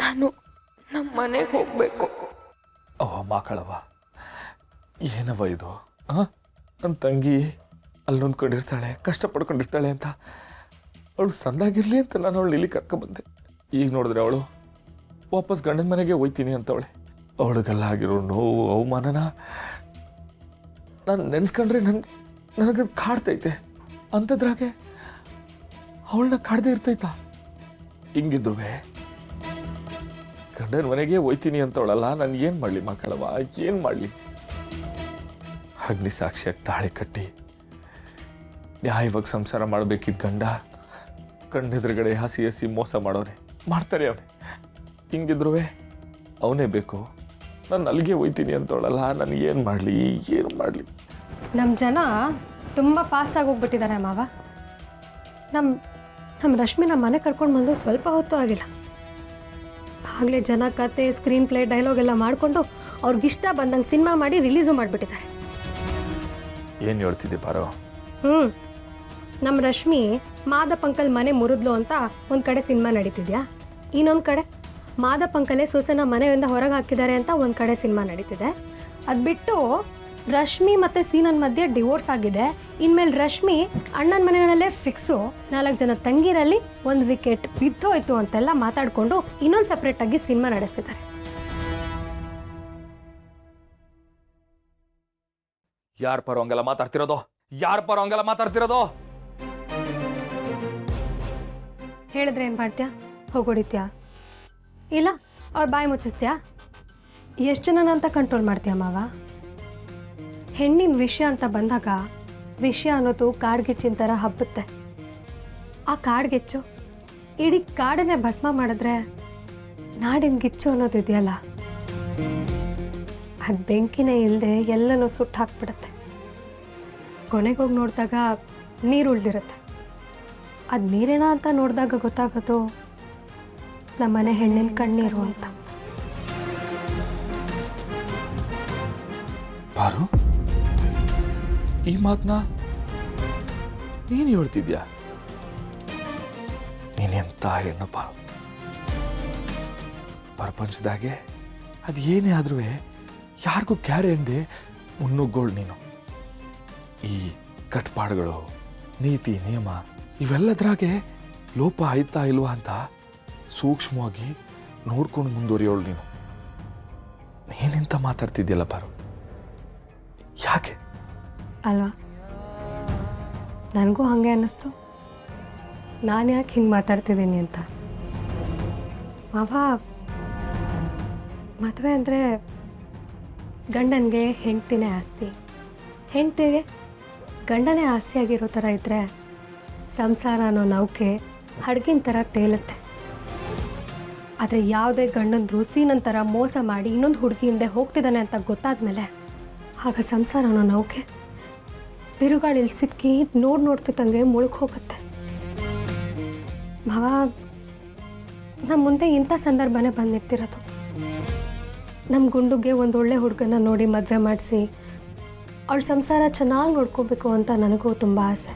ನಾನು ನಮ್ಮ ಮನೆಗೆ ಹೋಗಬೇಕು. ಓ ಮಕ್ಕಳವ, ಏನವ ಇದು? ನನ್ನ ತಂಗಿ ಅಲ್ಲೊಂದ್ಕೊಂಡಿರ್ತಾಳೆ, ಕಷ್ಟಪಡ್ಕೊಂಡಿರ್ತಾಳೆ ಅಂತ ಅವಳು ಸಂದಾಗಿರಲಿ ಅಂತ ನಾನು ಅವಳು ಇಲ್ಲಿ ಕರ್ಕೊಬಂದೆ. ಈಗ ನೋಡಿದ್ರೆ ಅವಳು ವಾಪಸ್ ಗಂಡನ ಮನೆಗೆ ಹೋಯ್ತೀನಿ ಅಂತವಳೆ. ಅವಳಿಗೆಲ್ಲ ಆಗಿರೋ ನೋವು ಅವಮಾನನ ನಾನು ನೆನೆಸ್ಕೊಂಡ್ರೆ ನನಗದು ಕಾಡ್ತೈತೆ. ಅಂಥದ್ರಾಗೆ ಅವಳನ್ನ ಕಾಡದೆ ಇರ್ತೈತಾ? ಹಿಂಗಿದ್ರು ಗಂಡನ ಮನೆಗೆ ಹೋಯ್ತೀನಿ ಅಂತವಳಲ್ಲ, ನಾನು ಏನು ಮಾಡಲಿ ಮಕ್ಕಳವ, ಏನು ಮಾಡಲಿ? ಅಗ್ನಿ ಸಾಕ್ಷಿಯಾಗಿ ತಾಳಿ ಕಟ್ಟಿ ನ್ಯಾಯವಾಗಿ ಸಂಸಾರ ಮಾಡಬೇಕಿದ್ದ ಗಂಡ ಕಣ್ಣೆದುರುಗಡೆ ಹಸಿ ಮೋಸ ಮಾಡೋನೆ ಮಾಡ್ತಾರೆ ಅವನೇ. ಹಿಂಗಿದ್ರು ಅವನೇ ಬೇಕು, ನಾನು ಅಲ್ಲಿಗೆ ಹೋಯ್ತೀನಿ ಅಂತವಳಲ್ಲ, ನಾನು ಏನು ಮಾಡಲಿ? ನಮ್ಮ ಜನ ತುಂಬ ಫಾಸ್ಟಾಗಿ ಹೋಗ್ಬಿಟ್ಟಿದ್ದಾರೆ ಮಾವ. ನಮ್ಮ ರಶ್ಮಿ ನಮ್ಮ ಮನೆ ಕರ್ಕೊಂಡು ಬಂದು ಸ್ವಲ್ಪ ಹೊತ್ತು ಆಗಿಲ್ಲ, ಆಗಲೇ ಜನ ಕತೆ, ಸ್ಕ್ರೀನ್ ಪ್ಲೇ, ಡೈಲಾಗ್ ಎಲ್ಲ ಮಾಡಿಕೊಂಡು ಅವ್ರಿಗಿಷ್ಟ ಬಂದಂಗೆ ಸಿನಿಮಾ ಮಾಡಿ ರಿಲೀಸು ಮಾಡಿಬಿಟ್ಟಿದ್ದಾರೆ. ಏನು ಹೇಳ್ತಿದ್ದೆ ಪಾರೋ? ನಮ್ಮ ರಶ್ಮಿ ಮಾದಪ್ಪಂಕಲ್ ಮನೆ ಮುರಿದ್ಲು ಅಂತ ಒಂದು ಕಡೆ ಸಿನಿಮಾ ನಡೀತಿದ್ಯಾ, ಇನ್ನೊಂದು ಕಡೆ ಮಾದಪ್ಪಂಕಲೇ ಸೊಸೆನ ಮನೆಯಿಂದ ಹೊರಗೆ ಹಾಕಿದ್ದಾರೆ ಅಂತ ಒಂದು ಕಡೆ ಸಿನಿಮಾ ನಡೀತಿದೆ. ಅದು ಬಿಟ್ಟು ರಶ್ಮಿ ಮತ್ತು ಸೀನನ್ ಮಧ್ಯೆ ಡಿವೋರ್ಸ್ ಆಗಿದೆ, ಇನ್ಮೇಲೆ ರಶ್ಮಿ ಅಣ್ಣನ ಮನೆಯಲ್ಲೇ ಫಿಕ್ಸು, 4 ಜನ ತಂಗಿರಲ್ಲಿ 1 ವಿಕೆಟ್ ಬಿದ್ದೋಯ್ತು ಅಂತೆಲ್ಲ ಮಾತಾಡಿಕೊಂಡು ಇನ್ನೊಂದು ಸಪ್ರೇಟಾಗಿ ಸಿನಿಮಾ ನಡೆಸ್ತಿದ್ದಾರೆ. ಯಾರ ಪರ ಹಂಗೆಲ್ಲ ಮಾತಾಡ್ತಿರೋದು? ಹೇಳಿದ್ರೆ ಏನು ಮಾಡ್ತೀಯಾ? ಹೋಗೊಡಿತ್ಯಾ? ಇಲ್ಲ ಅವ್ರ ಬಾಯಿ ಮುಚ್ಚಿಸ್ತೀಯಾ? ಎಷ್ಟು ಜನನ ಅಂತ ಕಂಟ್ರೋಲ್ ಮಾಡ್ತೀಯ ಮಾವ? ಹೆಣ್ಣಿನ ವಿಷಯ ಅಂತ ಬಂದಾಗ ವಿಷಯ ಅನ್ನೋದು ಕಾಡ್ಗೆಚ್ಚಿನ ಥರ ಹಬ್ಬುತ್ತೆ. ಆ ಕಾಡ್ಗೆಚ್ಚು ಇಡೀ ಕಾಡನ್ನೇ ಭಸ್ಮ ಮಾಡಿದ್ರೆ ನಾಡಿನ ಗಿಚ್ಚು ಅನ್ನೋದು ಇದೆಯಲ್ಲ, ಅದು ಬೆಂಕಿನೇ ಇಲ್ಲದೆ ಎಲ್ಲನೂ ಸುಟ್ಟು ಹಾಕ್ಬಿಡುತ್ತೆ. ಕೊನೆಗೋಗಿ ನೋಡಿದಾಗ ನೀರು ಉಳಿದಿರುತ್ತೆ. ಅದು ನೀರೇನ ಅಂತ ನೋಡಿದಾಗ ಗೊತ್ತಾಗೋದು ನಮ್ಮನೆ ಹೆಣ್ಣಿನ ಕಣ್ಣೀರು ಅಂತ. ಪಾರು, ಈ ಮಾತನ್ನ ನೀನು ಹೇಳ್ತಿದ್ಯಾ? ನೀನೆಂತ ಹೆಣ್ಣು ಪಾರು. ಪ್ರಪಂಚದಾಗೆ ಅದು ಏನೇ ಆದ್ರೂ ಯಾರಿಗೂ ಕ್ಯಾರೆ ಎಂದೇ ಮುನ್ನುಗ್ಗೋಳು ನೀನು. ಈ ಕಟ್ಪಾಡುಗಳು, ನೀತಿ ನಿಯಮ ಇವೆಲ್ಲದ್ರಾಗೆ ಲೋಪ ಆಯ್ತಾ ಇಲ್ವಾ ಅಂತ ಸೂಕ್ಷ್ಮವಾಗಿ ನೋಡ್ಕೊಂಡು ಮುಂದುವರಿಯೋಳು ನೀನು. ನೀನೆಂತ ಮಾತಾಡ್ತಿದ್ಯಲ್ಲ ಪಾರು, ಯಾಕೆ ಅಲ್ವಾ? ನನಗೂ ಹಾಗೆ ಅನ್ನಿಸ್ತು, ನಾನು ಯಾಕೆ ಹಿಂಗೆ ಮಾತಾಡ್ತಿದ್ದೀನಿ ಅಂತ. ಮಾವ, ಮದುವೆ ಅಂದರೆ ಗಂಡನಿಗೆ ಹೆಂಡ್ತಿನೇ ಆಸ್ತಿ, ಹೆಂಡ್ತಿಗೆ ಗಂಡನೇ ಆಸ್ತಿಯಾಗಿರೋ ಥರ ಇದ್ದರೆ ಸಂಸಾರ ಅನ್ನೋ ನೌಕೆ ಹಡಗಿನ ಥರ ತೇಲುತ್ತೆ. ಆದರೆ ಯಾವುದೇ ಗಂಡಂದ್ರು ಸೀನಂತರ ಮೋಸ ಮಾಡಿ ಇನ್ನೊಂದು ಹುಡುಗಿ ಹಿಂದೆ ಹೋಗ್ತಿದ್ದಾನೆ ಅಂತ ಗೊತ್ತಾದ್ಮೇಲೆ ಆಗ ಸಂಸಾರ ಅನ್ನೋ ನೌಕೆ ಬಿರುಗಾಳಿಲಿ ಸಿಕ್ಕಿ ನೋಡ್ತಿದ್ದಂಗೆ ಮುಳುಗಿ ಹೋಗುತ್ತೆ. ಮಾವ, ನಮ್ಮ ಮುಂದೆ ಇಂಥ ಸಂದರ್ಭನೇ ಬಂದು ನಿಂತಿರೋದು. ನಮ್ಮ ಗುಂಡುಗೆ ಒಂದು ಒಳ್ಳೆ ಹುಡುಗನ ನೋಡಿ ಮದುವೆ ಮಾಡಿಸಿ ಅವಳ ಸಂಸಾರ ಚೆನ್ನಾಗಿ ನೋಡ್ಕೋಬೇಕು ಅಂತ ನನಗೂ ತುಂಬ ಆಸೆ.